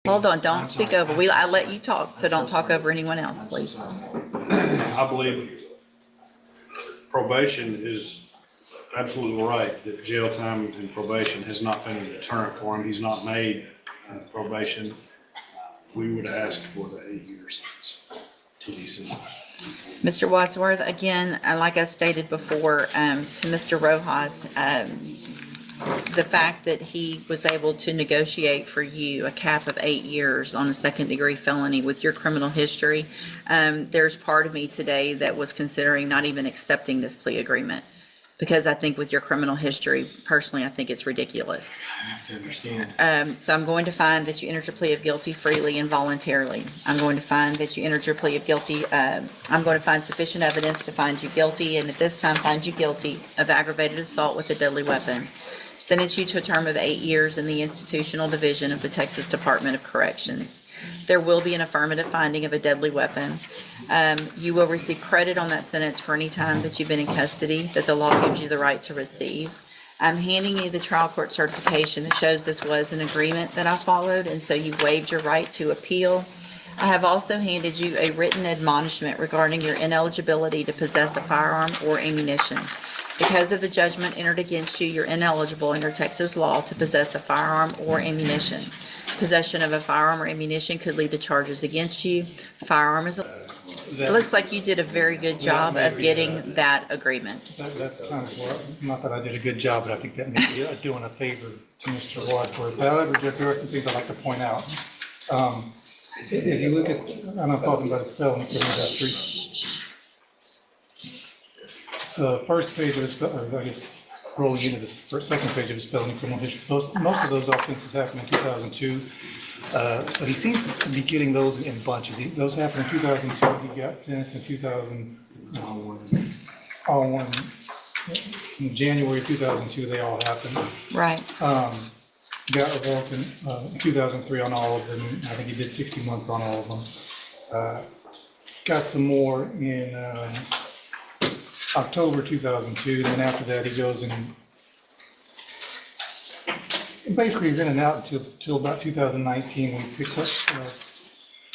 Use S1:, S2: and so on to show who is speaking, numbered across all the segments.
S1: Hold on, don't speak over. I let you talk, so don't talk over anyone else, please.
S2: I believe probation is absolutely right, that jail time and probation has not been a deterrent for him. He's not made probation. We would ask for the 8-year sentence, TDC.
S1: Mr. Wadsworth, again, like I stated before, to Mr. Rojas, the fact that he was able to negotiate for you a cap of 8 years on a second-degree felony with your criminal history, there's part of me today that was considering not even accepting this plea agreement, because I think with your criminal history, personally, I think it's ridiculous.
S3: I have to understand.
S1: So I'm going to find that you entered your plea of guilty freely and voluntarily. I'm going to find that you entered your plea of guilty. I'm going to find sufficient evidence to find you guilty, and at this time find you guilty of aggravated assault with a deadly weapon. Sentence you to a term of 8 years in the institutional division of the Texas Department of Corrections. There will be an affirmative finding of a deadly weapon. You will receive credit on that sentence for any time that you've been in custody that the law gives you the right to receive. I'm handing you the trial court certification that shows this was an agreement that I followed, and so you waived your right to appeal. I have also handed you a written admonishment regarding your ineligibility to possess a firearm or ammunition. Because of the judgment entered against you, you're ineligible under Texas law to possess a firearm or ammunition. Possession of a firearm or ammunition could lead to charges against you. Firearm is. It looks like you did a very good job of getting that agreement.
S4: That's kind of what, not that I did a good job, but I think that may be doing a favor to Mr. Wadsworth. However, there are some things I'd like to point out. If you look at, and I'm talking about his felony criminal history. The first page of his, or I guess, rolling into this second page of his felony criminal history, most of those offenses happened in 2002. So he seems to be getting those in bunches. Those happened in 2002. He got sentenced in 2001. All one. In January 2002, they all happened.
S1: Right.
S4: Got revoked in 2003 on all of them. I think he did 60 months on all of them. Got some more in October 2002. Then after that, he goes in. Basically, he's in and out until about 2019 when he picks up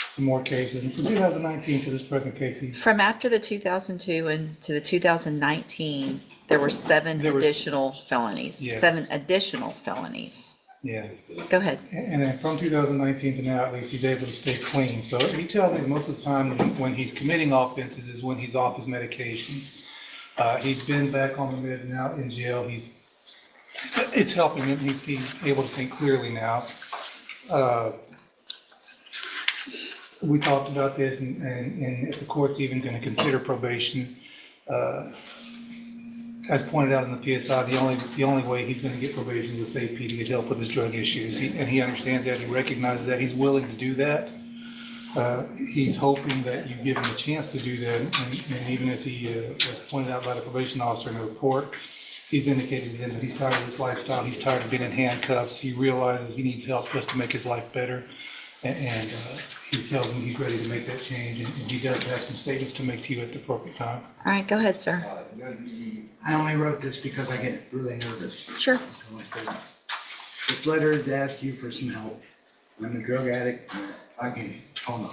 S4: some more cases. And from 2019 to this present case,
S1: From after the 2002 and to the 2019, there were seven additional felonies.
S4: Yes.
S1: 7 additional felonies.
S4: yeah.
S1: Go ahead.
S4: And then from 2019 to now, at least, he's able to stay clean. So he tells me most of the time when he's committing offenses is when he's off his medications. He's been back on the meds now in jail. It's helping him. He's able to think clearly now. We talked about this, and if the court's even going to consider probation, as pointed out in the PSI, the only way he's going to get probation is with safety to get help with his drug issues. And he understands that. He recognizes that. He's willing to do that. He's hoping that you give him a chance to do that. And even as he was pointed out by the probation officer in the report, he's indicated to them that he's tired of this lifestyle. He's tired of being in handcuffs. He realizes he needs help just to make his life better. And he tells me he's ready to make that change. And he does have some statements to make to you at the appropriate time.
S1: All right, go ahead, sir.
S3: I only wrote this because I get really nervous.
S1: Sure.
S3: So I said, this letter is to ask you for some help. I'm a drug addict. I can, oh no.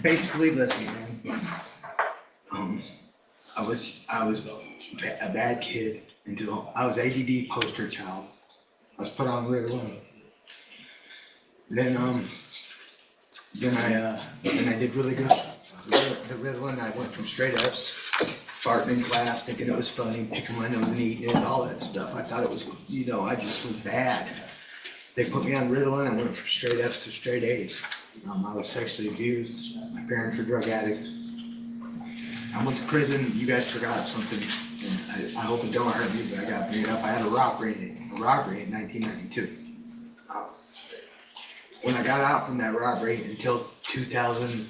S3: Basically, listen, man. I was a bad kid until I was ADD poster child. I was put on Ritalin. Then I did really good. The Ritalin, I went from straight F's, farting in class, thinking it was funny, picking my nose and eating it, all that stuff. I thought it was, I just was bad. They put me on Ritalin, I went from straight F's to straight A's. I was sexually abused. My parents were drug addicts. I went to prison. You guys forgot something. And I hope it don't hurt me, but I got beat up. I had a robbery in 1992. When I got out from that robbery until 2000,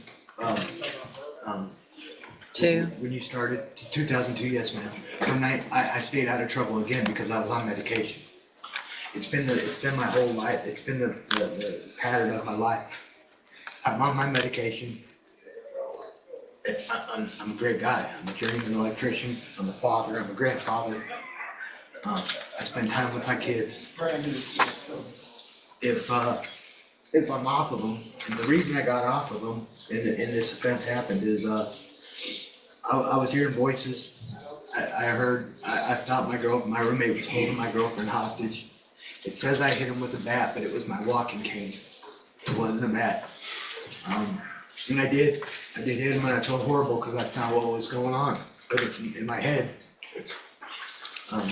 S3: when you started, 2002, yes, ma'am. I stayed out of trouble again because I was on medication. It's been my whole life. It's been the pattern of my life. I'm on my medication. I'm a great guy. I'm a journeyman electrician. I'm a father. I'm a grandfather. I spend time with my kids. if I'm off of them, and the reason I got off of them and this offense happened is, I was hearing voices. I thought my roommate was holding my girlfriend hostage. It says I hit him with a bat, but it was my walking cane. It wasn't a bat. And I did hit him, and I felt horrible because I found what was going on. But in my head, our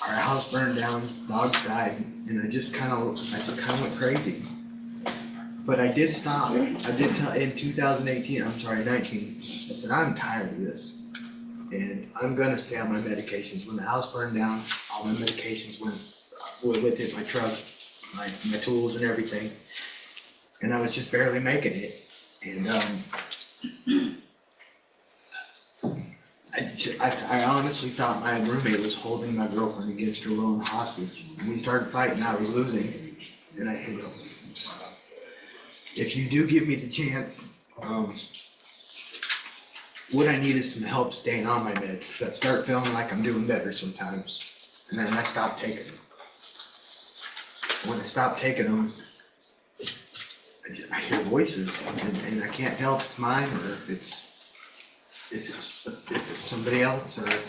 S3: house burned down, dogs died, and I just kind of went crazy. But I did stop. I did tell in 2018. I'm sorry, 19. I said I'm tired of this, and I'm gonna stay on my medications. When the house burned down, all my medications went with it. My truck, my tools, and everything. And I was just barely making it. And I honestly thought my roommate was holding my girlfriend against her will and hostage. And we started fighting. I was losing, and I hit him. If you do give me the chance, what I need is some help staying on my meds. Because I start feeling like I'm doing better sometimes, and then I stop taking them. When I stop taking them, I hear voices, and I can't tell if it's mine or if it's somebody else, or I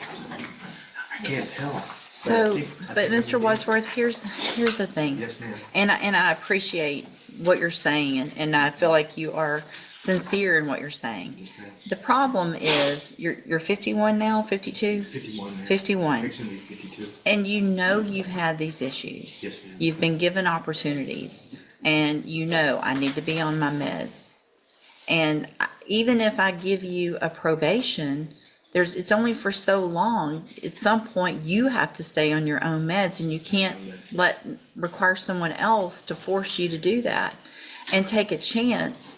S3: can't tell.
S1: So,
S3: I
S1: but
S3: think
S1: Mr.
S3: I'm
S1: Wadsworth, here's the thing.
S3: Yes, ma'am.
S1: And I appreciate what you're saying, and I feel like you are sincere in what you're saying.
S3: Yes, ma'am.
S1: The problem is, you're 51 now, 52?
S3: 51, ma'am.
S1: 51.
S3: Fixing to be 52.
S1: And you know you've had these issues.
S3: Yes, ma'am.
S1: You've been given opportunities, and you know I need to be on my meds. And even if I give you a probation, it's only for so long. At some point, you have to stay on your own meds, and you can't require someone else to force you to do that and take a chance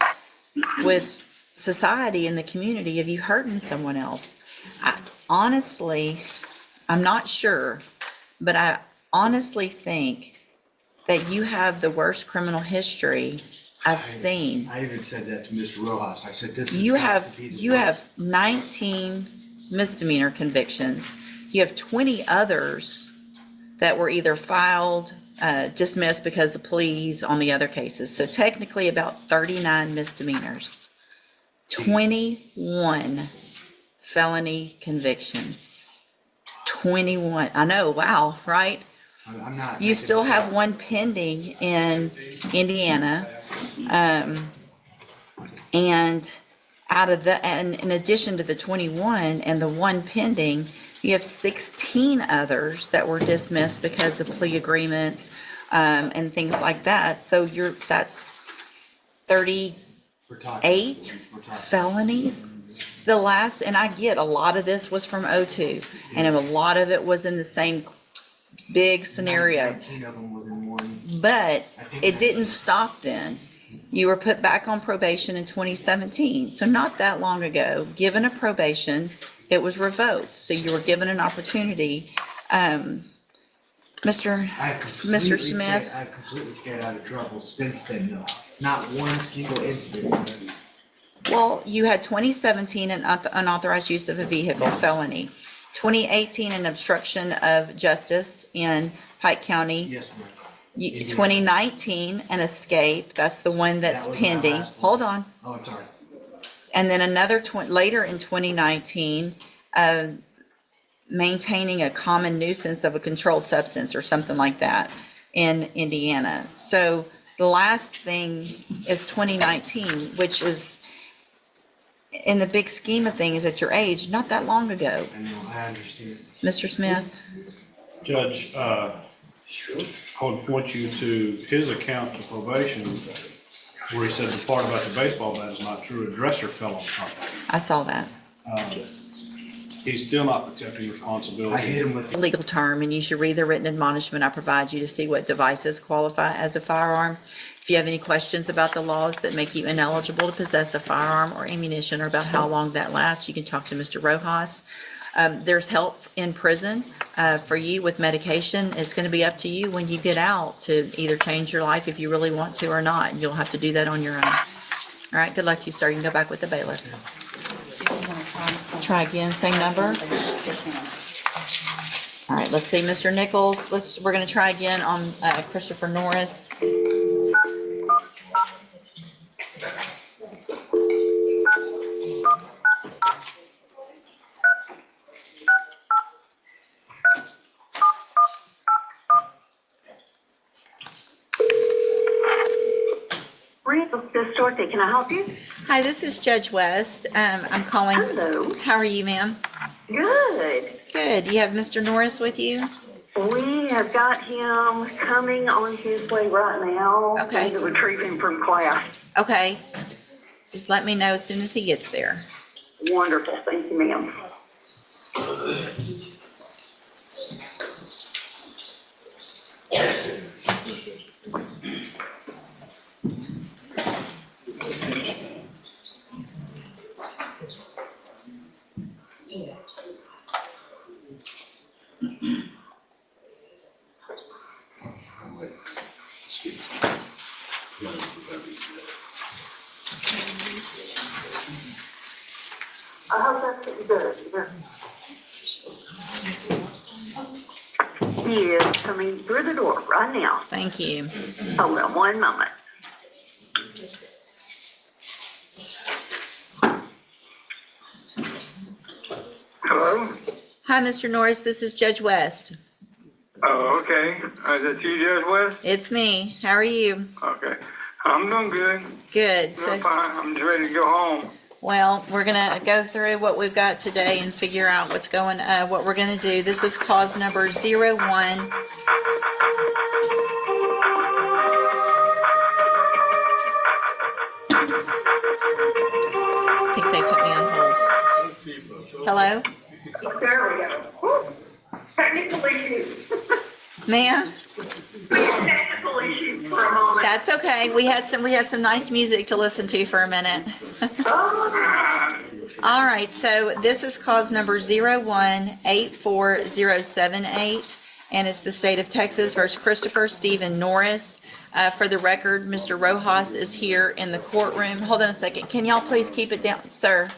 S1: with society and the community of you hurting someone else. Honestly, I'm not sure, but I honestly think that you have the worst criminal history I've seen.
S3: I even said that to Mr. Rojas. I said, this is.
S1: You have 19 misdemeanor convictions. You have 20 others that were either filed, dismissed because of pleas on the other cases. So technically about 39 misdemeanors, 21 felony convictions, 21. I know, wow, right?
S3: I'm not.
S1: You still have one pending in Indiana. And out of and in addition to the 21 and the one pending, you have 16 others that were dismissed because of plea agreements, and things like that. So that's 38 felonies. The last, and I get a lot of this was from '02, and a lot of it was in the same big scenario.
S3: 19 of them was in one.
S1: But it didn't stop then. You were put back on probation in 2017. So not that long ago, given a probation, it was revoked. So you were given an opportunity. Mr. Smith,
S3: I've completely stayed out of trouble since then, though. Not one single incident.
S1: well, you had 2017 an unauthorized use of a vehicle felony. 2018 an obstruction of justice in Pike County.
S3: Yes, ma'am.
S1: 2019 an escape. That's the one that's
S3: That was my
S1: pending.
S3: last one.
S1: Hold on.
S3: Oh, I'm sorry.
S1: And then another later in 2019, maintaining a common nuisance of a controlled substance or something like that in Indiana. So the last thing is 2019, which is, in the big scheme of things at your age, not that long ago.
S3: I know, I understand.
S1: Mr. Smith?
S2: Judge, I would point you to his account of probation where he said the part about the baseball bat is not true. A dresser fell on something.
S1: I saw that.
S2: He's still not accepting
S3: I
S2: responsibility.
S3: hit him with.
S1: Legal term, and you should read the written admonishment I provide you to see what devices qualify as a firearm. If you have any questions about the laws that make you ineligible to possess a firearm or ammunition, or about how long that lasts, you can talk to Mr. Rojas. There's help in prison for you with medication. It's going to be up to you when you get out to either change your life if you really want to or not, and you'll have to do that on your own. All right, good luck to you, sir. You can go back with the bailiff. Try again, same number. All right, let's see, Mr. Nichols, we're gonna try again on Christopher Norris.
S5: This Dorothy, can I help you?
S1: Hi, this is Judge West. I'm calling.
S5: Hello.
S1: How are you, ma'am?
S5: Good.
S1: Good. Do you have Mr. Norris with you?
S5: We have got him coming on his way right now.
S1: Okay.
S5: To retrieve him from class.
S1: Okay. Just let me know as soon as he gets there.
S5: Wonderful. Thank you, ma'am. I hope that's what you do. He is coming through the door right now.
S1: Thank you.
S5: Hold on one moment.
S6: Hello?
S1: Hi, Mr. Norris. This is Judge West.
S6: Oh, okay. Is that you, Judge West?
S1: It's me. How are you?
S6: Okay. I'm doing good.
S1: Good.
S6: Doing fine. I'm just ready to go home.
S1: Well, we're gonna go through what we've got today and figure out what we're gonna do. This is cause number 01. I think they put me on hold. Hello?
S5: There we go. Whew. Technical issues.
S1: Ma'am?
S5: Technical issues for a moment.
S1: That's okay. We had some nice music to listen to for a minute. All right, so this is cause number 0184078, and it's the state of Texas versus Christopher Stephen Norris. For the record, Mr. Rojas is here in the courtroom. Hold on a second. Can y'all please keep it down, sir?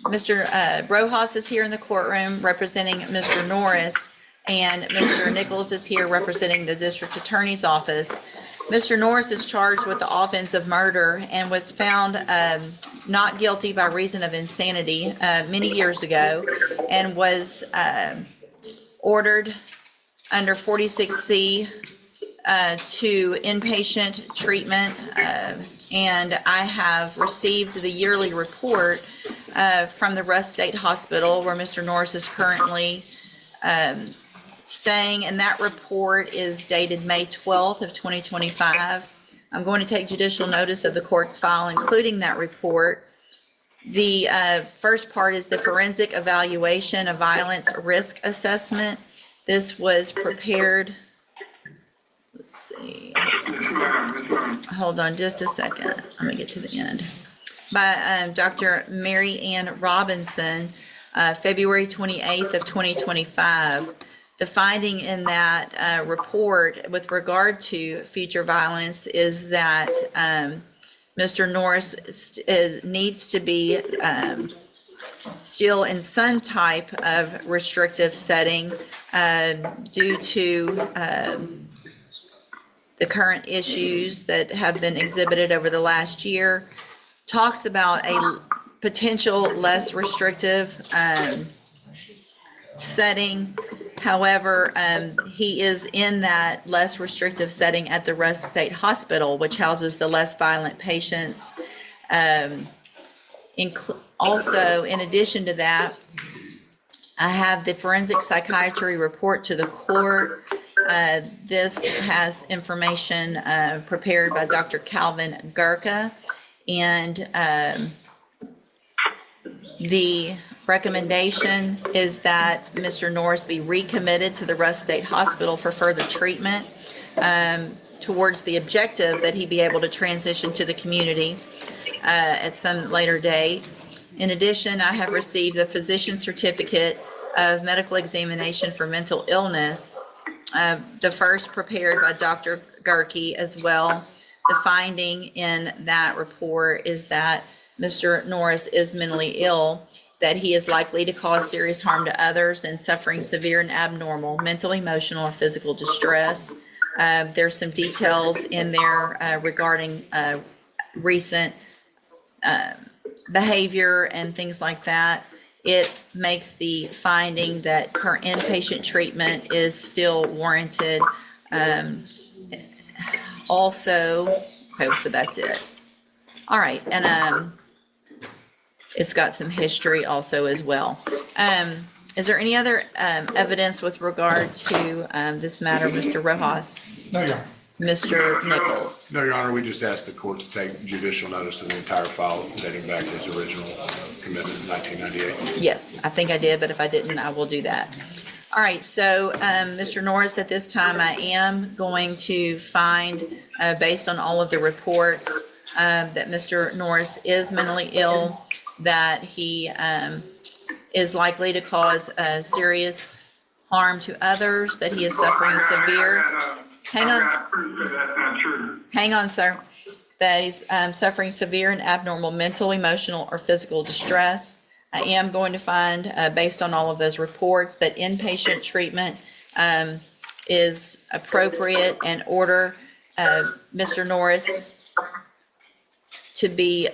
S1: Mr. Rojas is here in the courtroom representing Mr. Norris, and Mr. Nichols is here representing the district attorney's office. Mr. Norris is charged with the offense of murder and was found not guilty by reason of insanity many years ago, and was ordered under 46C to inpatient treatment, and I have received the yearly report from the Russ State Hospital where Mr. Norris is currently staying, and that report is dated May 12th of 2025. I'm going to take judicial notice of the court's file, including that report. The first part is the forensic evaluation of violence risk assessment. This was prepared, let's see, hold on just a second. I'm gonna get to the end. By Dr. Mary Ann Robinson, February 28th of 2025. The finding in that report with regard to future violence is that Mr. Norris needs to be still in some type of restrictive setting due to the current issues that have been exhibited over the last year. Talks about a potential less restrictive setting. However, he is in that less restrictive setting at the Russ State Hospital, which houses the less violent patients. Also, in addition to that, I have the forensic psychiatry report to the court. This has information prepared by Dr. Calvin Gurka, and the recommendation is that Mr. Norris be recommitted to the Russ State Hospital for further treatment towards the objective that he be able to transition to the community at some later date. In addition, I have received the physician's certificate of medical examination for mental illness, the first prepared by Dr. Gurke as well. The finding in that report is that Mr. Norris is mentally ill. that he is likely to cause serious harm to others and suffering severe and abnormal mental, emotional, or physical distress. There's some details in there regarding recent behavior and things like that. It makes the finding that current inpatient treatment is still warranted. Also, okay, so that's it. All right, and it's got some history also as well. Is there any other evidence with regard to this matter, Mr. Rojas?
S4: No, Your Honor.
S1: Mr. Nichols?
S7: No, Your Honor, we just asked the court to take judicial notice of the entire file dating back to his original commitment in 1998.
S1: Yes, I think I did, but if I didn't, I will do that. All right, so Mr. Norris, at this time, I am going to find, based on all of the reports, that Mr. Norris is mentally ill, that he is likely to cause serious harm to others, that he is suffering severe. Hang on.
S6: I got proof that that's not true.
S1: Hang on, sir. That he's suffering severe and abnormal mental, emotional, or physical distress. I am going to find, based on all of those reports, that inpatient treatment is appropriate and order Mr. Norris to be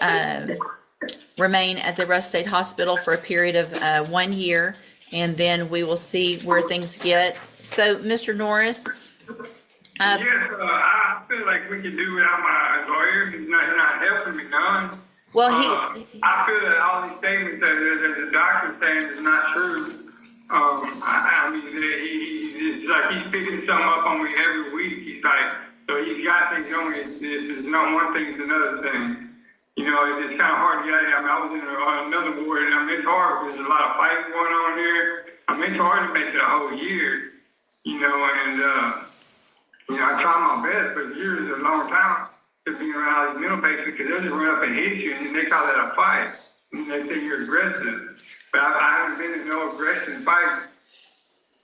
S1: remain at the Rush State Hospital for a period of 1 year, and then we will see where things get. So, Mr. Norris.
S6: Yes, I feel like we can do without my lawyer. He's not helping me none.
S1: Well,
S6: I feel that all these statements that the doctor's saying is not true. I mean, it's like he's picking something up on me every week. He's like, so he's got things on me. It's not one thing, it's another thing. You know, it's kind of hard to get out of. I mean, I was in another ward, and I mean, it's hard. There's a lot of fighting going on here. I mean, it's hard to make it a whole year, you know, and, you know, I try my best, but years is a long time to be around all these mental patients because they'll just run up and hit you, and they call that a fight. And they say you're aggressive. But I haven't been in no aggression fight,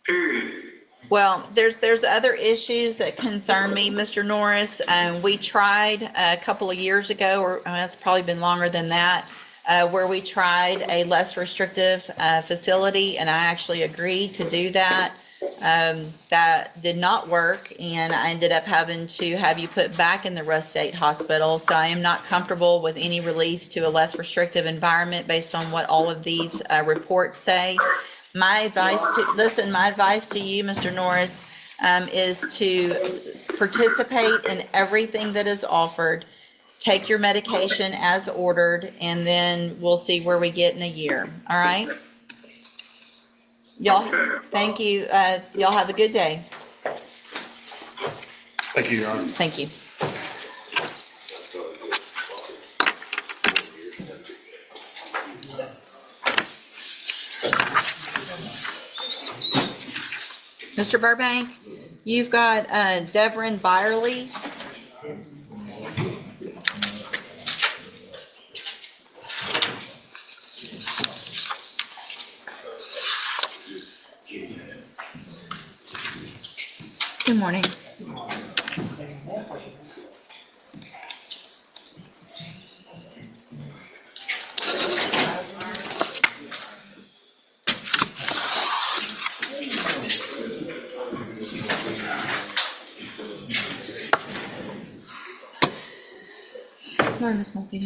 S6: period.
S1: well, there's other issues that concern me, Mr. Norris. We tried a couple of years ago, or it's probably been longer than that, where we tried a less restrictive facility, and I actually agreed to do that. That did not work, and I ended up having to have you put back in the Rush State Hospital. So I am not comfortable with any release to a less restrictive environment based on what all of these reports say. My advice to you, Mr. Norris, is to participate in everything that is offered. Take your medication as ordered, and then we'll see where we get in a year. All right? Y'all, thank you. Y'all have a good day.
S7: Thank you, Your Honor.
S1: Thank you. Mr. Burbank, you've got Devin Byerly. Good morning. Morning, Ms. Mulkey.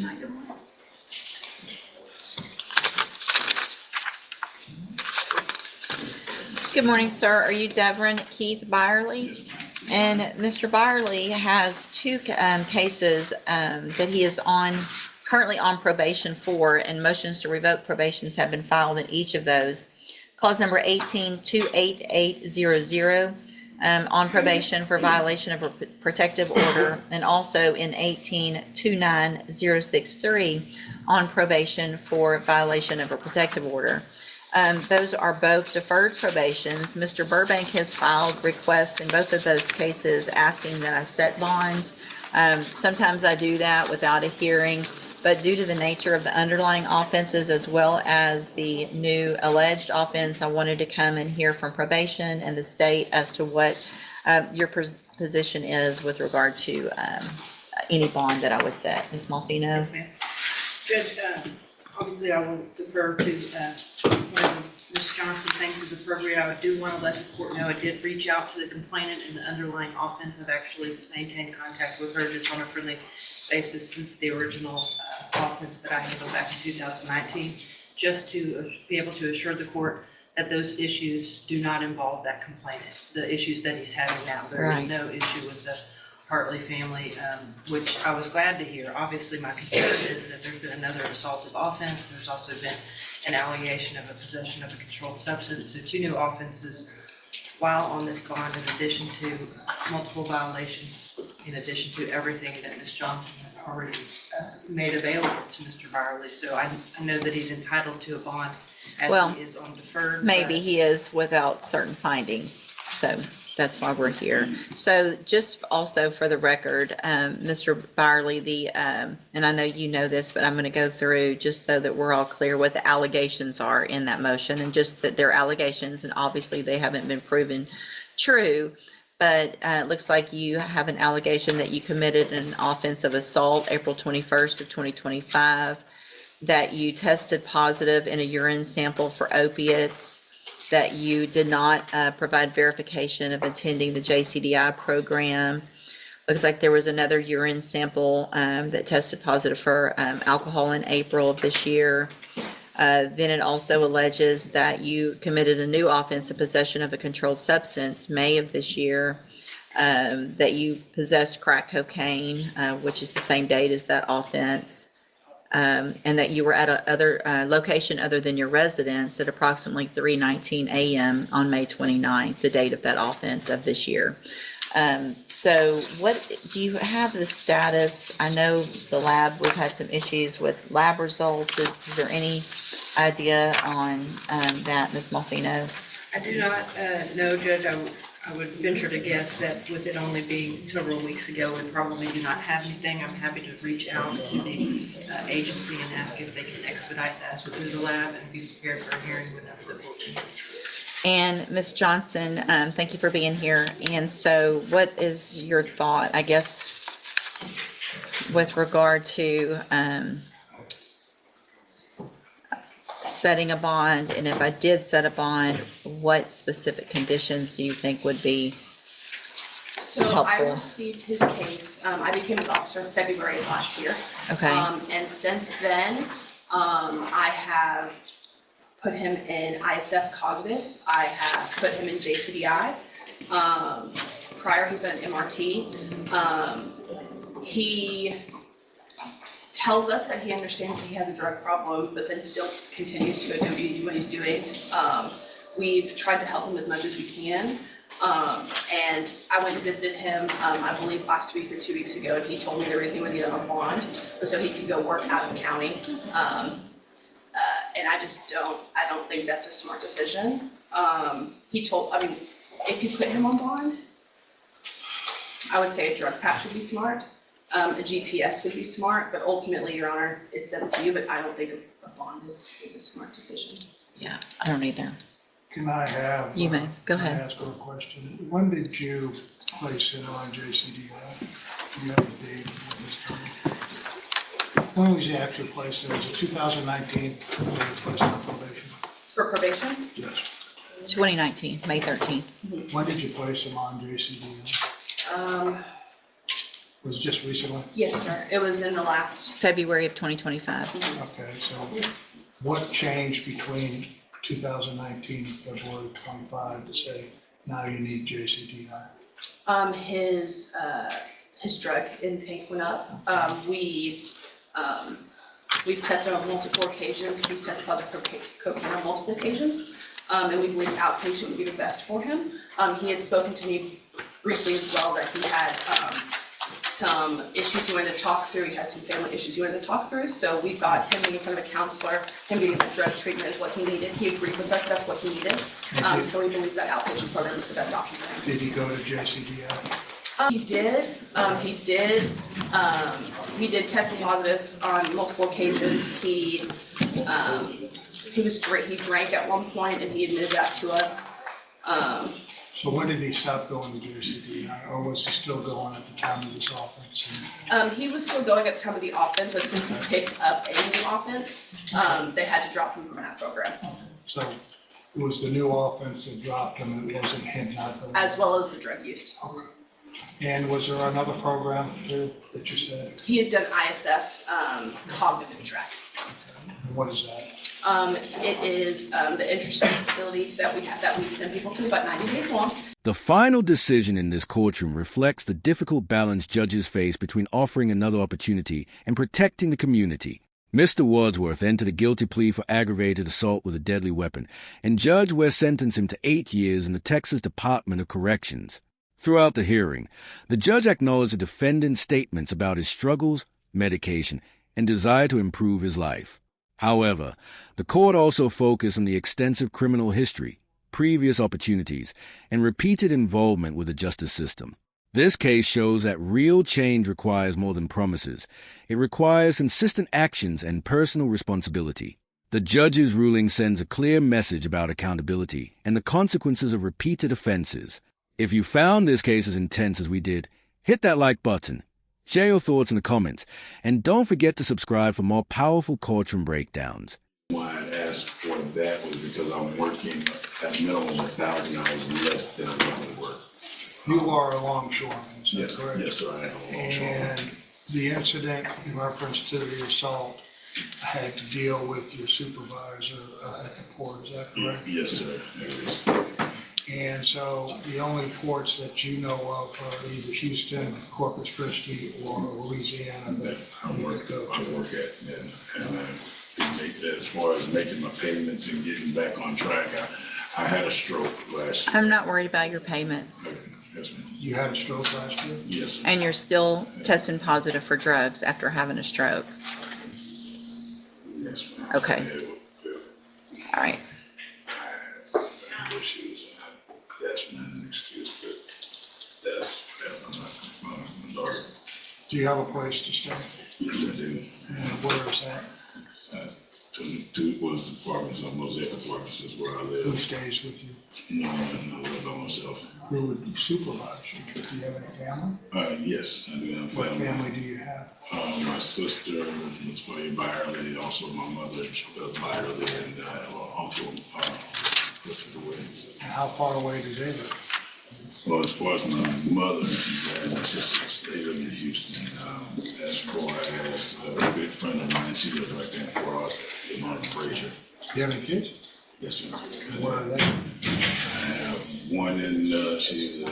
S1: Good morning, sir. Are you Devin Keith Byerly? And Mr. Byerly has two cases that he is currently on probation for, and motions to revoke probations have been filed in each of those. Cause number 18-28800, on probation for violation of a protective order, and also in 18-29063 on probation for violation of a protective order. Those are both deferred probations. Mr. Burbank has filed requests in both of those cases asking that I set bonds. Sometimes I do that without a hearing, but due to the nature of the underlying offenses as well as the new alleged offense, I wanted to come and hear from probation and the state as to what your position is with regard to any bond that I would set. Ms. Malfino?
S8: Yes, ma'am. Judge, Obviously, I will defer to whatever Ms. Johnson thinks is appropriate. I do want to let the court know I did reach out to the complainant in the underlying offense. I've actually maintained contact with her just on a friendly basis since the original offense that I handled back in 2019, just to be able to assure the court that those issues do not involve that complainant, the issues that he's having now. There is
S1: Right.
S8: no issue with the Hartley family, which I was glad to hear. Obviously, my concern is that there's been another assaultive offense. There's also been an allegation of a possession of a controlled substance. So 2 new offenses while on this bond, in addition to multiple violations, in addition to everything that Ms. Johnson has already made available to Mr. Byerly. So I know that he's entitled to a bond
S1: Well,
S8: as he is on deferred.
S1: Maybe
S8: but-
S1: he is without certain findings, so that's why we're here. So just also for the record, Mr. Byerly, and I know you know this, but I'm going to go through just so that we're all clear what the allegations are in that motion, and just that they're allegations, and obviously they haven't been proven true. But it looks like you have an allegation that you committed an offense of assault April 21st of 2025, that you tested positive in a urine sample for opiates, that you did not provide verification of attending the JCDI program. Looks like there was another urine sample that tested positive for alcohol in April of this year. Then it also alleges that you committed a new offense of possession of a controlled substance, May of this year, that you possessed crack cocaine, which is the same date as that offense. And that you were at a other location other than your residence at approximately 3:19 a.m. on May 29th, the date of that offense of this year. So what, do you have the status? I know the lab, we've had some issues with lab results. Is there any idea on that, Ms. Malfino?
S8: I do not know, Judge. I would venture to guess that with it only being several weeks ago, we probably do not have anything. I'm happy to reach out to the agency and ask if they can expedite that through the lab and be prepared for a hearing whenever the board is.
S1: And Ms. Johnson, thank you for being here. And so what is your thought, I guess, with regard to setting a bond? And if I did set a bond, what specific conditions do you think would be
S9: So I
S1: helpful?
S9: received his case, I became his officer in February of last year.
S1: Okay,
S9: And since then, I have put him in ISF cognitive, I have put him in JCDI. Prior, he's done an MRT. He tells us that he understands that he has a drug problem, but then still continues to do what he's doing. We've tried to help him as much as we can. And I went and visited him, I believe last week or 2 weeks ago, and he told me the reason he was getting on a bond was so he could go work out of the county. And I don't think that's a smart decision. If you put him on bond, I would say a drug patch would be smart. A GPS would be smart, but ultimately, Your Honor, it's up to you, but I don't think a bond is a smart decision.
S1: yeah, I don't either.
S4: Can I have?
S1: You may. Go
S4: can I
S1: ahead.
S4: ask her a question? When did you place him on JCDI? Do you have a date of this time? When was he actually placed in? Was it 2019 when he was placed on probation?
S9: For probation?
S4: Yes.
S1: 2019, May 13th.
S4: When did you place him on JCDI? Was it just recently?
S9: Yes, sir. It was in the last,
S1: February of 2025.
S4: Okay, so what changed between 2019 and February 25 to say now you need JCDI?
S9: his drug intake went up. We've tested on multiple occasions. He's tested positive for cocaine on multiple occasions. And we believe outpatient would be the best for him. He had spoken to me briefly as well that he had some issues he wanted to talk through. He had some family issues he wanted to talk through. So we've got him being in front of a counselor, him getting that drug treatment is what he needed. He agreed with us, that's what he needed. So we believe that outpatient program is the best option for him.
S4: Did he go to JCDI?
S9: He did test positive on multiple occasions. He drank at one point and he admitted that to us.
S4: So when did he stop going to JCD, or was he still going at the time of this offense?
S9: He was still going at the time of the offense, but since he picked up a new offense, they had to drop him from that program,
S4: So it was the new offense that dropped him, it wasn't him not going?
S9: as well as the drug use.
S4: And was there another program too that you said?
S9: He had done ISF, cognitive track.
S4: And what is that?
S9: It is, the interesting facility that we send people to, about 90 days long.
S10: The final decision in this courtroom reflects the difficult balance judges face between offering another opportunity and protecting the community. Mr. Wadsworth entered a guilty plea for aggravated assault with a deadly weapon, and Judge West sentenced him to 8 years in the Texas Department of Corrections. Throughout the hearing, the judge acknowledged the defendant's statements about his struggles, medication, and desire to improve his life. However, the court also focused on the extensive criminal history, previous opportunities, and repeated involvement with the justice system. This case shows that real change requires more than promises. It requires consistent actions and personal responsibility. The judge's ruling sends a clear message about accountability and the consequences of repeated offenses. If you found this case as intense as we did, hit that like button. Share your thoughts in the comments, and don't forget to subscribe for more powerful courtroom breakdowns.
S11: Why I asked for that was because I'm working at minimum 1,000 hours less than I normally work.
S4: You are a longshoreman, is that
S11: Yes,
S4: correct?
S11: yes, sir, I am a longshoreman.
S4: And the incident in reference to the assault had to deal with your supervisor at the port, is that correct?
S11: Yes, sir, there is.
S4: And so the only ports that you know of are either Houston, Corpus Christi, or Louisiana that
S11: I
S4: you
S11: work
S4: would go
S11: I
S4: to.
S11: work at, and as far as making my payments and getting back on track, I had a stroke last year.
S1: I'm not worried about your payments.
S11: Yes, ma'am.
S4: You had a stroke last year?
S11: Yes, sir.
S1: And you're still testing positive for drugs after having a stroke.
S11: Yes, ma'am.
S1: Okay. All right.
S11: Issues. That's not an excuse, but that's my daughter.
S4: Do you have a place to stay?
S11: Yes, I do.
S4: And where is that?
S11: Two was apartments, Mosaic Apartments is where I
S4: Who
S11: live.
S4: stays with you?
S11: No, I live by myself.
S4: Who would supervise you? Do you have any family?
S11: Yes, I do have
S4: What
S11: family.
S4: family do you have?
S11: My sister was playing Byerly, also my mother, Byerly, and I have an uncle, Christopher Williams.
S4: And how far away do they live?
S11: Well, as far as my mother and my sisters, they live in Houston. As far as a good friend of mine, she lives right there in Fort Austin, in Martin Frazier.
S4: Do you have any kids?
S11: Yes, sir.
S4: And where are they?
S11: I have one in, she's a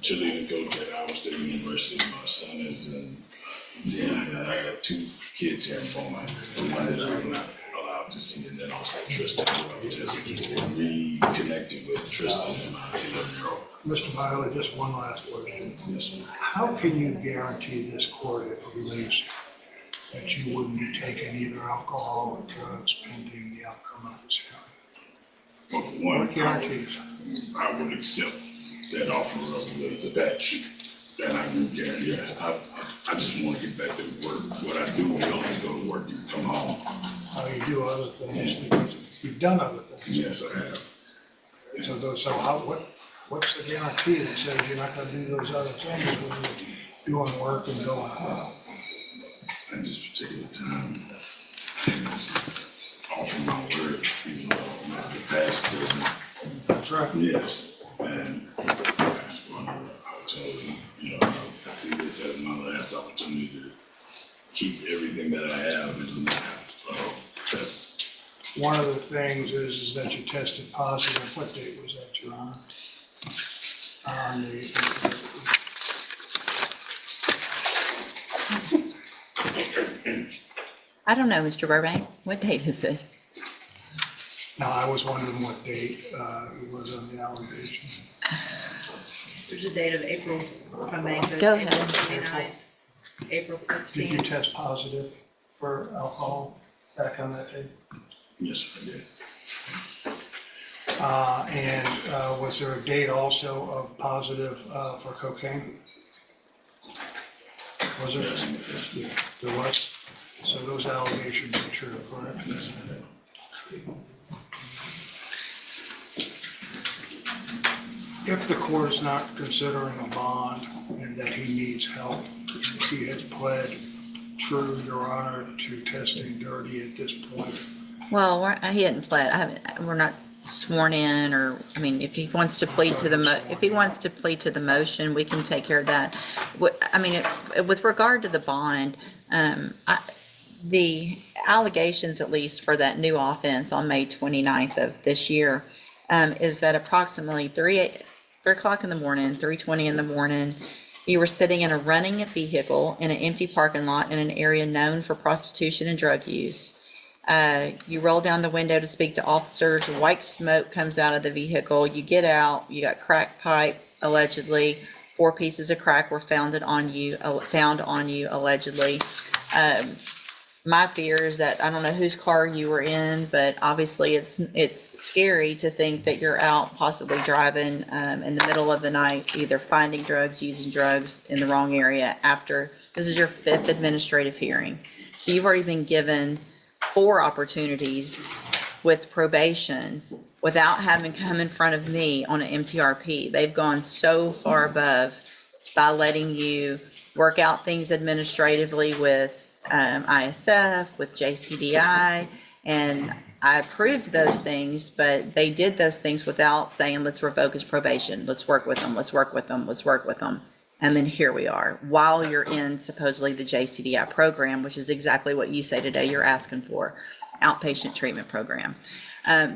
S11: cheerleading coach at Iowa State University. My son is in, I got 2 kids here in Beaumont. One that I'm not allowed to see, and then also Tristan, who I just reconnected with Tristan and my 11-year-old.
S4: Mr. Viola, just one last question.
S11: Yes, sir.
S4: How can you guarantee this court, if released, that you wouldn't be taking either alcohol or drugs pending the outcome of this hearing?
S11: Well, for one,
S4: What guarantees?
S11: I would accept that offer of the batch. And I would guarantee, I just want to get back to work. What I do is only go to work and come home.
S4: You do other things because you've done other things.
S11: Yes, I have.
S4: So what's the guarantee that says you're not gonna do those other things when you're doing work and going home?
S11: At this particular time, offer my word, even though the past doesn't.
S4: That's right.
S11: Yes, and that's one opportunity, I see this as my last opportunity to keep everything that I have and not have to test.
S4: One of the things is that you tested positive. What date was that, Your Honor? On the,
S1: I don't know, Mr. Burbank. What date is it?
S4: now, I was wondering what date it was on the allegation.
S8: There's a date of April, if I may.
S1: Go
S8: April
S1: ahead.
S8: 29th, April
S4: Did you
S8: 15th.
S4: test positive for alcohol back on that date?
S11: Yes, I did.
S4: And was there a date also of positive for cocaine? Was there?
S11: Yes.
S4: Yeah, there was. So those allegations are true, correct?
S12: If the court is not considering a bond and that he needs help, he has pled true, Your Honor, to testing dirty at this point.
S1: Well, he hadn't pled, we're not sworn in, or, I mean, if he wants to plead to the motion, we can take care of that. With regard to the bond, the allegations, at least for that new offense on May 29th of this year, is that approximately 3 o'clock in the morning, 3:20 in the morning, you were sitting in a running vehicle in an empty parking lot in an area known for prostitution and drug use. You roll down the window to speak to officers. White smoke comes out of the vehicle. You get out. You got crack pipe, allegedly. 4 pieces of crack were found on you, allegedly. My fear is that I don't know whose car you were in, but obviously it's scary to think that you're out possibly driving in the middle of the night, either finding drugs, using drugs in the wrong area after. This is your 5th administrative hearing. So you've already been given 4 opportunities with probation without having come in front of me on an MTRP. They've gone so far above by letting you work out things administratively with ISF, with JCDI, and I approved those things, but they did those things without saying, let's revoke his probation. Let's work with them. Let's work with them. Let's work with them. And then here we are, while you're in supposedly the JCDI program, which is exactly what you say today you're asking for, outpatient treatment program.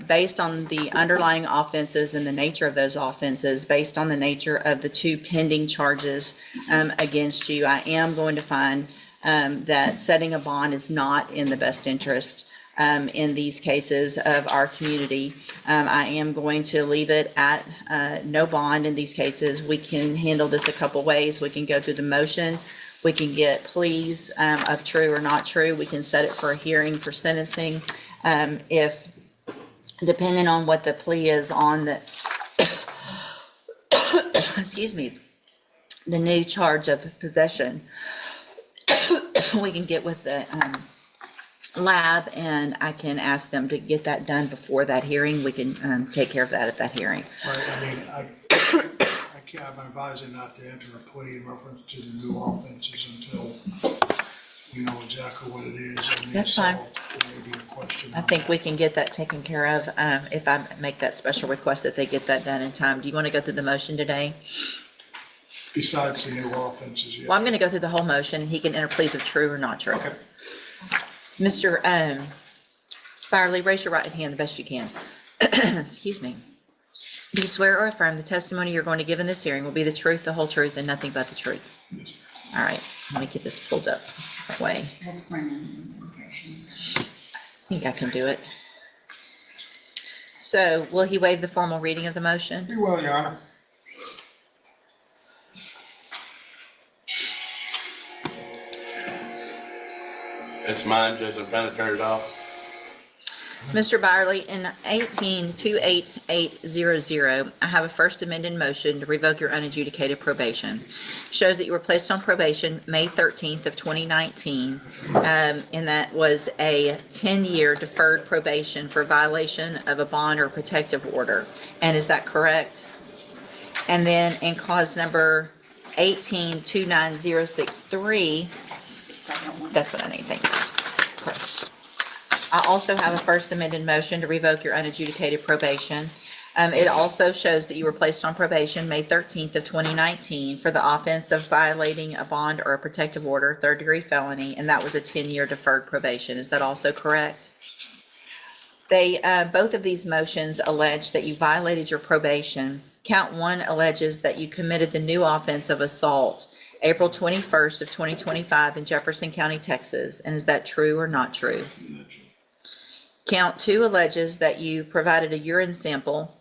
S1: Based on the underlying offenses and the nature of those offenses, based on the nature of the 2 pending charges against you, I am going to find that setting a bond is not in the best interest in these cases of our community. I am going to leave it at no bond in these cases. We can handle this a couple ways. We can go through the motion. We can get pleas of true or not true. We can set it for a hearing for sentencing. If, depending on what the plea is on the, excuse me, the new charge of possession, we can get with the lab and I can ask them to get that done before that hearing. We can take care of that at that hearing.
S12: Right, I mean, I'm advising not to enter a plea in reference to the new offenses until we know exactly what it is. And
S1: That's fine.
S12: There may be a question.
S1: I think we can get that taken care of if I make that special request that they get that done in time. Do you want to go through the motion today?
S12: Besides the new offenses, yeah.
S1: Well, I'm going to go through the whole motion. He can enter pleas of true or not true.
S12: Okay.
S1: Mr. Byerly, raise your right hand the best you can. Excuse me. Do you swear or affirm the testimony you're going to give in this hearing will be the truth, the whole truth, and nothing but the truth?
S11: Yes.
S1: All right, let me get this pulled up a different way. I think I can do it. So will he waive the formal reading of the motion?
S12: Be well, Your Honor.
S13: It's mine, Judge. I'm trying to turn it off.
S1: Mr. Byerly, in 18-28800, I have a first amended motion to revoke your unadjudicated probation. Shows that you were placed on probation May 13th of 2019, and that was a 10-year deferred probation for violation of a bond or protective order. And is that correct? And then in cause number 18-29063, that's what I need, thanks. Correct. I also have a first amended motion to revoke your unadjudicated probation. It also shows that you were placed on probation May 13th of 2019 for the offense of violating a bond or a protective order, 3rd-degree felony, and that was a 10-year deferred probation. Is that also correct? Both of these motions allege that you violated your probation. Count 1 alleges that you committed the new offense of assault April 21st of 2025 in Jefferson County, Texas. And is that true or not true?
S11: Not true.
S1: Count 2 alleges that you provided a urine sample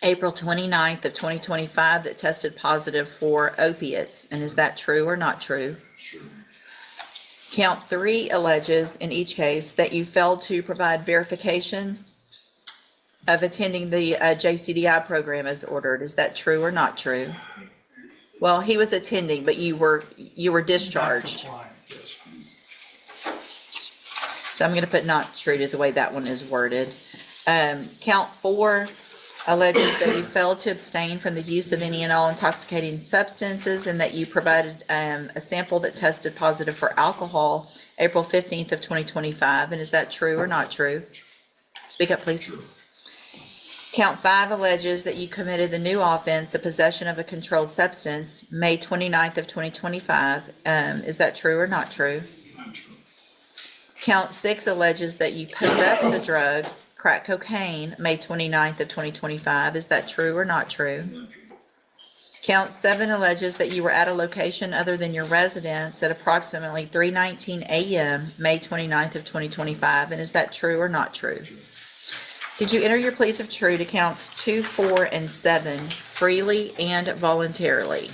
S1: April 29th of 2025 that tested positive for opiates. And is that true or not true?
S11: Sure.
S1: Count 3 alleges in each case that you failed to provide verification of attending the JCDI program as ordered. Is that true or not true? Well, he was attending, but you were discharged.
S12: Yes.
S1: So I'm going to put not true to the way that one is worded. Count 4 alleges that you failed to abstain from the use of any and all intoxicating substances and that you provided a sample that tested positive for alcohol April 15th of 2025. And is that true or not true? Speak up, please. Count 5 alleges that you committed the new offense of possession of a controlled substance May 29th of 2025. Is that true or not true?
S11: Not true.
S1: Count 6 alleges that you possessed a drug, crack cocaine, May 29th of 2025. Is that true or not true?
S11: Not true.
S1: Count 7 alleges that you were at a location other than your residence at approximately 3:19 a.m., May 29th of 2025. And is that true or not true? Did you enter your pleas of true to counts 2, 4, and 7 freely and voluntarily?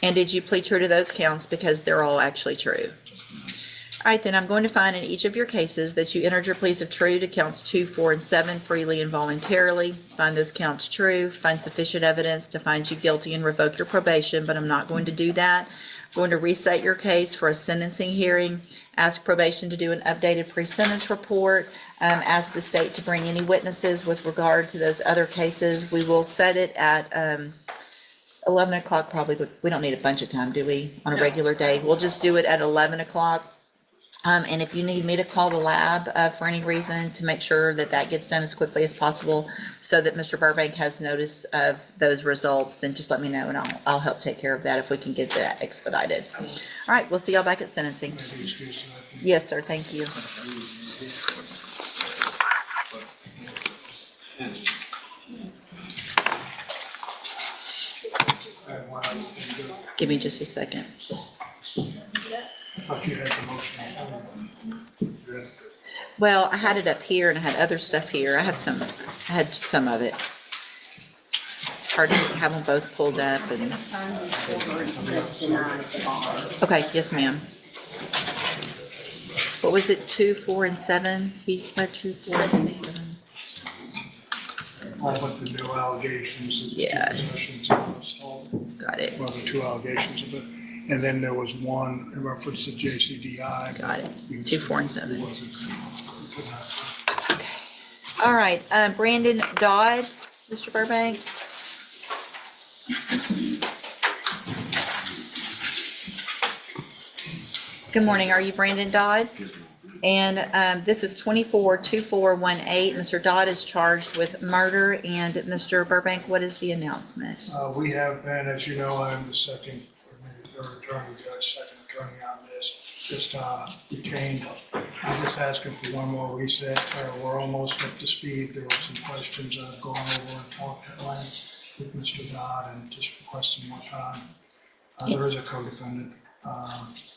S1: And did you plead true to those counts because they're all actually true? All right, then I'm going to find in each of your cases that you entered your pleas of true to counts 2, 4, and 7 freely and voluntarily. Find those counts true, find sufficient evidence to find you guilty and revoke your probation, but I'm not going to do that. I'm going to restate your case for a sentencing hearing, ask probation to do an updated pre-sentence report, ask the state to bring any witnesses with regard to those other cases. We will set it at 11 o'clock probably, but we don't need a bunch of time, do we, on a regular day? We'll just do it at 11 o'clock. And if you need me to call the lab for any reason to make sure that that gets done as quickly as possible so that Mr. Burbank has notice of those results, then just let me know and I'll help take care of that if we can get that expedited. All right, we'll see y'all back at sentencing. Yes, sir, thank you. Give me just a second.
S12: Thought you had the motion.
S1: Well, I had it up here and I had other stuff here. I had some of it. It's hard to have them both pulled up and. Okay, yes, ma'am. What was it, 2, 4, and 7? He pled 2, 4, and 7.
S12: All but the new allegations. Of
S1: Yeah.
S12: possessions of assault.
S1: Got it.
S12: Well, the 2 allegations of it. And then there was one in reference to JCDI.
S1: Got it. 2, 4, and 7.
S12: Wasn't.
S1: Okay. All right, Brandon Dodd, Mr. Burbank. Good morning. Are you Brandon Dodd? And this is 242418. Mr. Dodd is charged with murder. And Mr. Burbank, what is the announcement?
S12: We have been, as you know, I'm the second, or maybe third attorney, judge, second attorney on this. Just retained. I'm just asking for one more reset. We're almost up to speed. There were some questions I've gone over and talked at length with Mr. Dodd and just requesting more time. There is a co-defendant,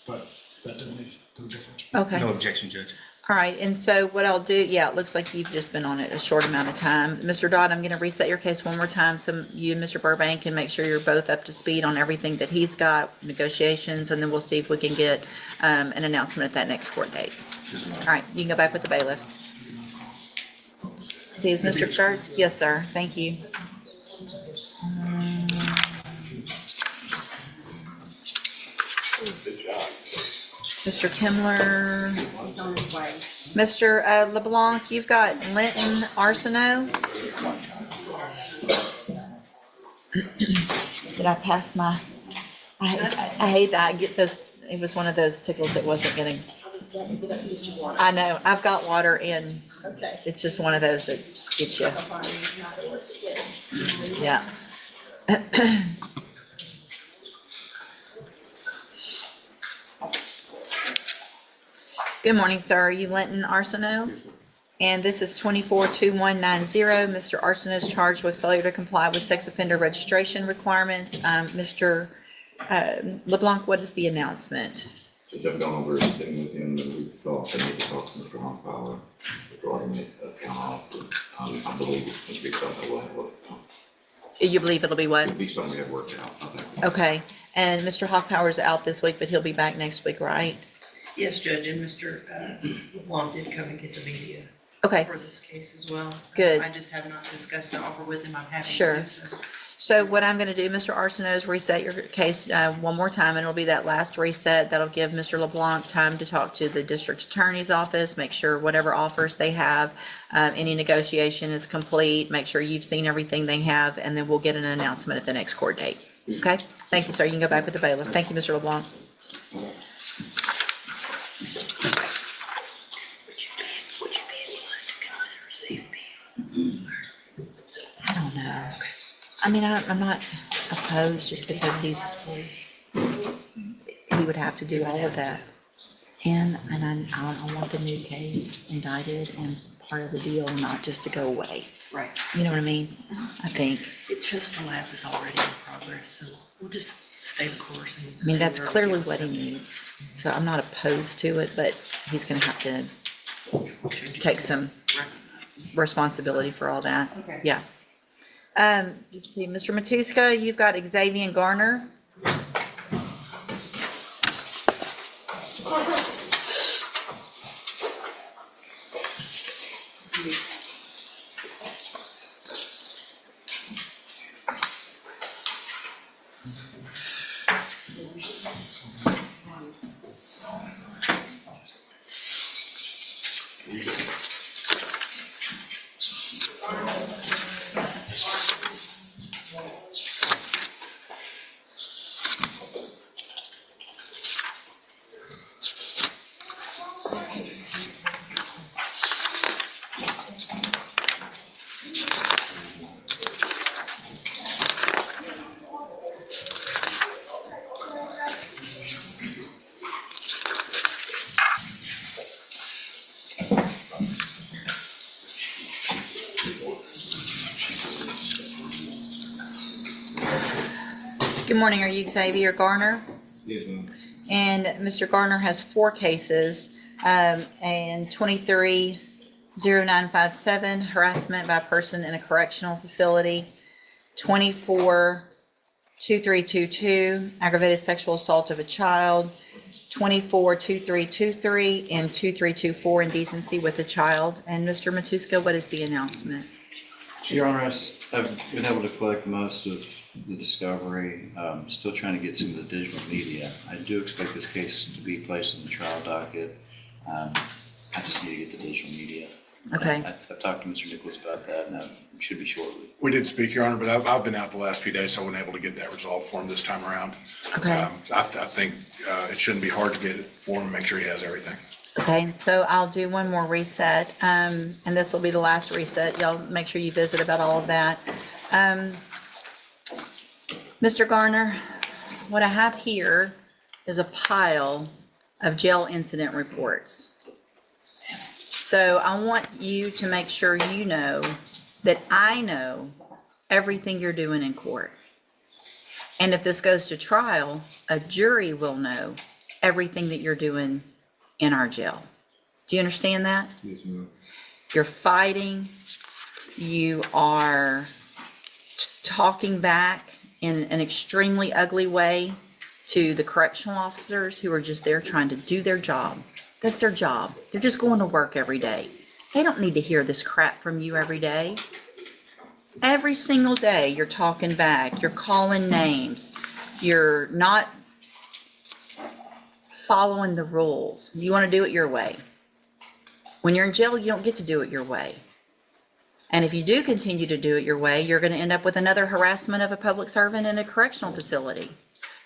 S12: but that doesn't make no difference.
S1: Okay.
S14: No objection, Judge.
S1: All right, and so what I'll do, yeah, it looks like you've just been on it a short amount of time. Mr. Dodd, I'm going to reset your case one more time so you and Mr. Burbank can make sure you're both up to speed on everything that he's got, negotiations, and then we'll see if we can get an announcement at that next court date. All right, you can go back with the bailiff. See, is Mr. Kurtz? Yes, sir. Thank you. Mr. Kimler. Mr. LeBlanc, you've got Linton Arsenault. Did I pass my, I hate that. I get those, it was one of those tickles that wasn't getting. I know, I've got water and it's just one of those that gets you. Yeah. Good morning, sir. Are you Linton Arsenault? And this is 242190. Mr. Arsenault is charged with failure to comply with sex offender registration requirements. Mr. LeBlanc, what is the announcement?
S15: Since I've gone over everything with him, and we thought I need to talk to Mr. Honkpower regarding the account off. I believe it's going to be something we'll have worked out.
S1: You believe it'll be what?
S15: It'll be something we have worked out, I think.
S1: Okay. And Mr. Honkpower's out this week, but he'll be back next week, right?
S8: Yes, Judge, and Mr. LeBlanc did come and get the media.
S1: Okay.
S8: For this case as well.
S1: Good.
S8: I just have not discussed the offer with him. I'm happy
S1: Sure.
S8: to do so.
S1: So what I'm going to do, Mr. Arsenault, is reset your case one more time, and it'll be that last reset. That'll give Mr. LeBlanc time to talk to the district attorney's office, make sure whatever offers they have, any negotiation is complete, make sure you've seen everything they have, and then we'll get an announcement at the next court date. Okay? Thank you, sir. You can go back with the bailiff. Thank you, Mr. LeBlanc. I don't know. I mean, I'm not opposed just because he would have to do all of that. And I want the new case indicted and part of the deal, not just to go away.
S8: Right.
S1: You know what I mean? I think.
S8: It shows the lab is already in progress, so we'll just stay the course.
S1: I mean, that's clearly what he needs. So I'm not opposed to it, but he's gonna have to take some responsibility for all that.
S8: Okay.
S1: Yeah. Let's see, Mr. Matuska, you've got Xavier Garner. Good morning, are you Xavier Garner?
S15: Yes, ma'am.
S1: And Mr. Garner has 4 cases, and 230957, harassment by a person in a correctional facility, 242322, aggravated sexual assault of a child, 242323, and 2324, indecency with a child. And Mr. Matuska, what is the announcement?
S14: Your Honor, I've been able to collect most of the discovery. Still trying to get some of the digital media. I do expect this case to be placed on the trial docket. I just need to get the digital media.
S1: Okay.
S14: I've talked to Mr. Nichols about that, and that should be shortly.
S7: We did speak, Your Honor, but I've been out the last few days, so I wasn't able to get that resolved for him this time around.
S1: Okay.
S7: I think it shouldn't be hard to get it for him, make sure he has everything.
S1: Okay, so I'll do one more reset, and this will be the last reset. Y'all make sure you visit about all of that. Mr. Garner, what I have here is a pile of jail incident reports. So I want you to make sure you know that I know everything you're doing in court. And if this goes to trial, a jury will know everything that you're doing in our jail. Do you understand that?
S15: Yes, ma'am.
S1: You're fighting, you are talking back in an extremely ugly way to the correctional officers who are just there trying to do their job. That's their job. They're just going to work every day. They don't need to hear this crap from you every day. Every single day you're talking back, you're calling names, you're not following the rules. You want to do it your way. When you're in jail, you don't get to do it your way. And if you do continue to do it your way, you're going to end up with another harassment of a public servant in a correctional facility.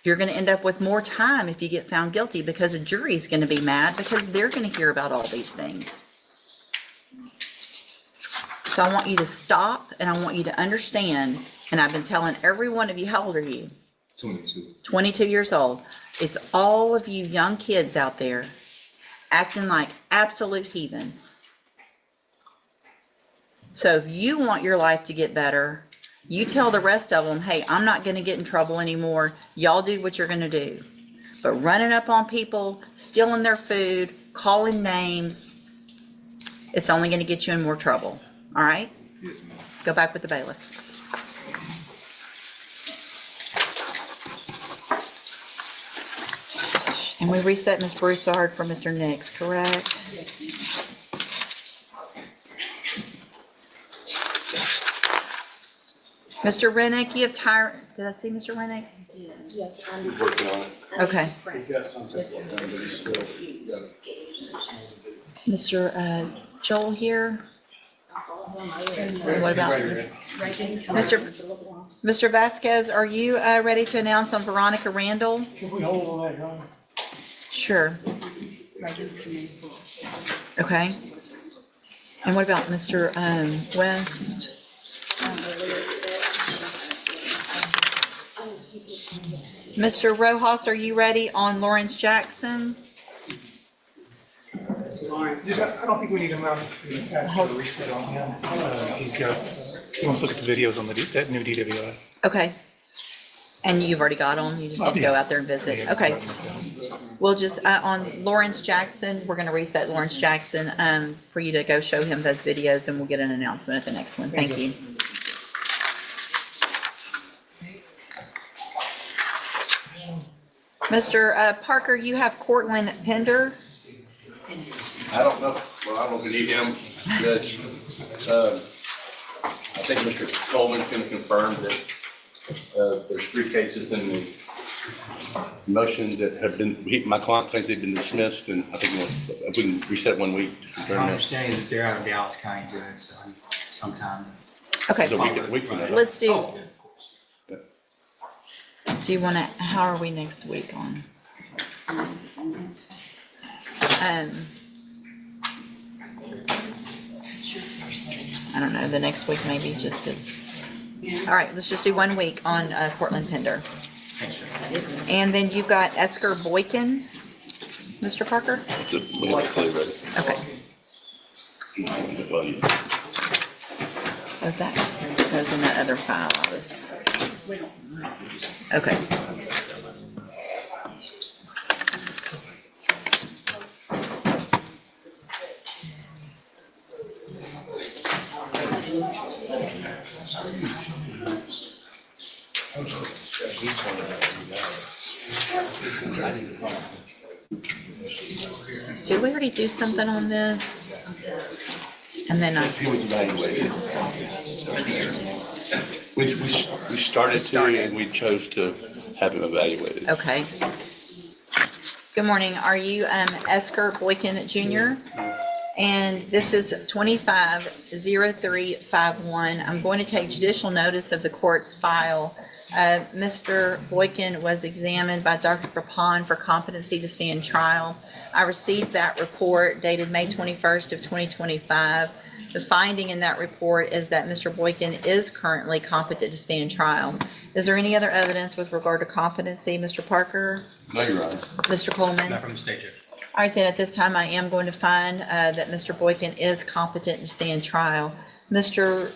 S1: You're going to end up with more time if you get found guilty because a jury's going to be mad because they're going to hear about all these things. So I want you to stop and I want you to understand, and I've been telling every one of you, how old are you?
S15: 22.
S1: 22 years old. It's all of you young kids out there acting like absolute heathens. So if you want your life to get better, you tell the rest of them, hey, I'm not going to get in trouble anymore. Y'all do what you're going to do. But running up on people, stealing their food, calling names, it's only going to get you in more trouble. All right?
S15: Yes, ma'am.
S1: Go back with the bailiff. And we reset Ms. Broussard for Mr. Nix, correct? Mr. Rennick, you have did I see Mr. Rennick?
S9: Yes.
S13: Working on it.
S1: Okay.
S2: He's got something for them, but he's still got
S1: Mr. Joel here. What about Mr. Vasquez, are you ready to announce on Veronica Randall?
S12: Can we hold on that, John?
S1: Sure. Okay. And what about Mr. West? Mr. Rojas, are you ready on Lawrence Jackson?
S4: I don't think we need him out. Ask for a reset on him. He wants to look at the videos on that new DWI.
S1: Okay. And you've already got them? You just need to go out there and visit? Okay. We'll just, on Lawrence Jackson, we're going to reset Lawrence Jackson for you to go show him those videos, and we'll get an announcement at the next one. Thank you. Mr. Parker, you have Cortland Pender.
S13: I don't know. Well, I don't know if we need him, Judge. I think Mr. Coleman's going to confirm that there's 3 cases in the motion that have been, my client thinks they've been dismissed, and I think if we can reset 1 week.
S16: My understanding is that they're out of Dallas County, Judge, so sometime.
S1: Okay.
S13: So a week from now.
S1: Let's do. Do you want to, how are we next week on? I don't know, the next week maybe just as, all right, let's just do 1 week on Cortland Pender. And then you've got Esker Boykin, Mr. Parker?
S13: It's a, we have a plea ready.
S1: Okay.
S13: Well, you-
S1: Oh, that goes in that other file I was, okay. Did we already do something on this? And then
S13: He was evaluated. We started to, and we chose to have him evaluated.
S1: okay. Good morning. Are you Esker Boykin Jr.? And this is 250351. I'm going to take judicial notice of the court's file. Mr. Boykin was examined by Dr. Prapon for competency to stand trial. I received that report dated May 21st of 2025. The finding in that report is that Mr. Boykin is currently competent to stand trial. Is there any other evidence with regard to competency, Mr. Parker?
S13: No, Your Honor.
S1: Mr. Coleman?
S16: Not from the state, Judge.
S1: All right, then at this time, I am going to find that Mr. Boykin is competent to stand trial. Mr.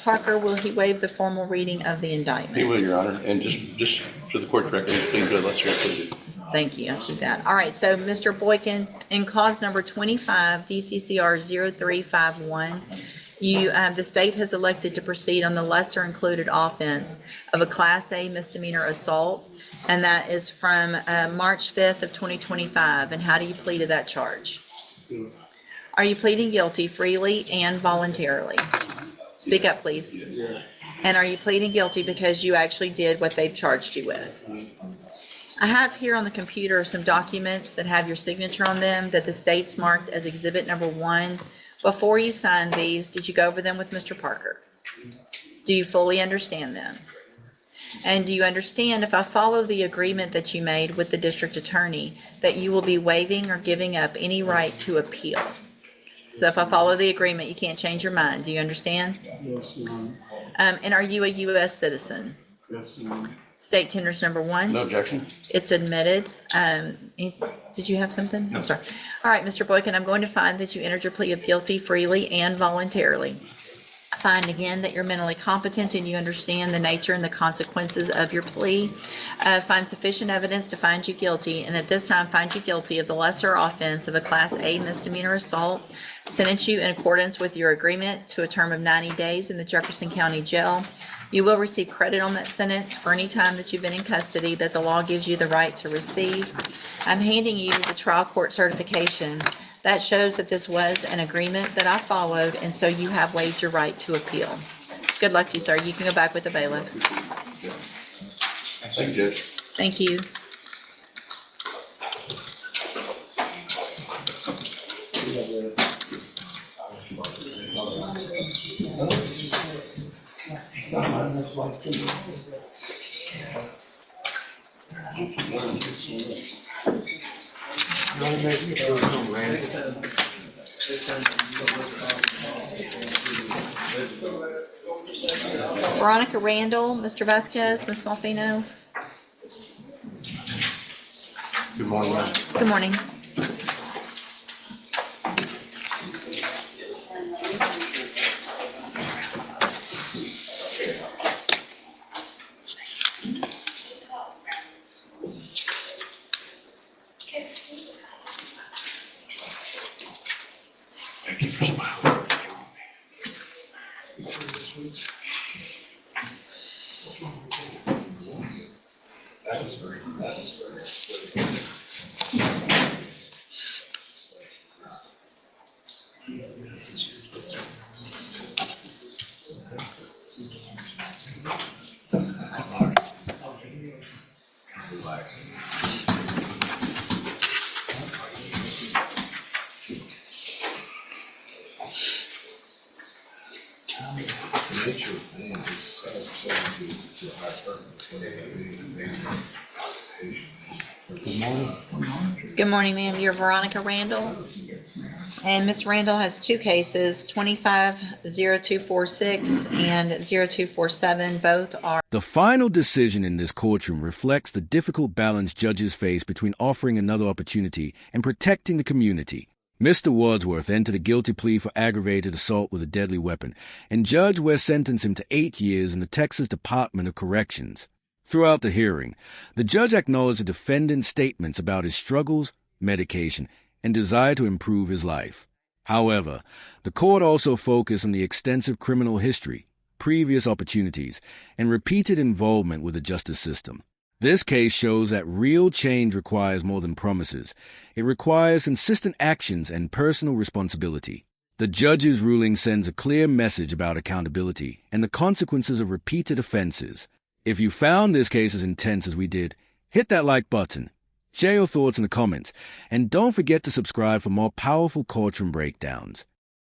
S1: Parker, will he waive the formal reading of the indictment?
S13: He will, Your Honor, and just for the court record, please do it unless you're included.
S1: Thank you, I see that. All right, so Mr. Boykin, in cause number 25, DCCR 0351, the state has elected to proceed on the lesser included offense of a Class A misdemeanor assault, and that is from March 5th of 2025. And how do you plead to that charge? Are you pleading guilty freely and voluntarily? Speak up, please. And are you pleading guilty because you actually did what they've charged you with? I have here on the computer some documents that have your signature on them that the state's marked as exhibit number 1. Before you signed these, did you go over them with Mr. Parker? Do you fully understand them? And do you understand, if I follow the agreement that you made with the district attorney, that you will be waiving or giving up any right to appeal? So if I follow the agreement, you can't change your mind. Do you understand?
S2: Yes, Your Honor.
S1: And are you a U.S. citizen?
S2: Yes, Your Honor.
S1: State tenders number 1.
S13: No objection.
S1: It's admitted. Did you have something? I'm sorry. All right, Mr. Boykin, I'm going to find that you entered your plea of guilty freely and voluntarily. I find again that you're mentally competent and you understand the nature and the consequences of your plea. Find sufficient evidence to find you guilty, and at this time find you guilty of the lesser offense of a Class A misdemeanor assault. Sentence you in accordance with your agreement to a term of 90 days in the Jefferson County Jail. You will receive credit on that sentence for any time that you've been in custody that the law gives you the right to receive. I'm handing you the trial court certification. That shows that this was an agreement that I followed, and so you have waived your right to appeal. Good luck to you, sir. You can go back with the bailiff.
S7: Thank you, Judge.
S1: Thank you. Veronica Randall, Mr. Vasquez, Ms. Malfino.
S7: Good morning, ma'am.
S1: Good morning.
S7: Thank you for smiling. That was very.
S1: Good morning, ma'am. You're Veronica Randall? And Ms. Randall has two cases, 250246 and 0247. Both are.
S10: The final decision in this courtroom reflects the difficult balance judges face between offering another opportunity and protecting the community. Mr. Wadsworth entered a guilty plea for aggravated assault with a deadly weapon, and Judge West sentenced him to 8 years in the Texas Department of Corrections. Throughout the hearing, the judge acknowledged the defendant's statements about his struggles, medication, and desire to improve his life. However, the court also focused on the extensive criminal history, previous opportunities, and repeated involvement with the justice system. This case shows that real change requires more than promises. It requires consistent actions and personal responsibility. The judge's ruling sends a clear message about accountability and the consequences of repeated offenses. If you found this case as intense as we did, hit that like button, share your thoughts in the comments, and don't forget to subscribe for more powerful courtroom breakdowns.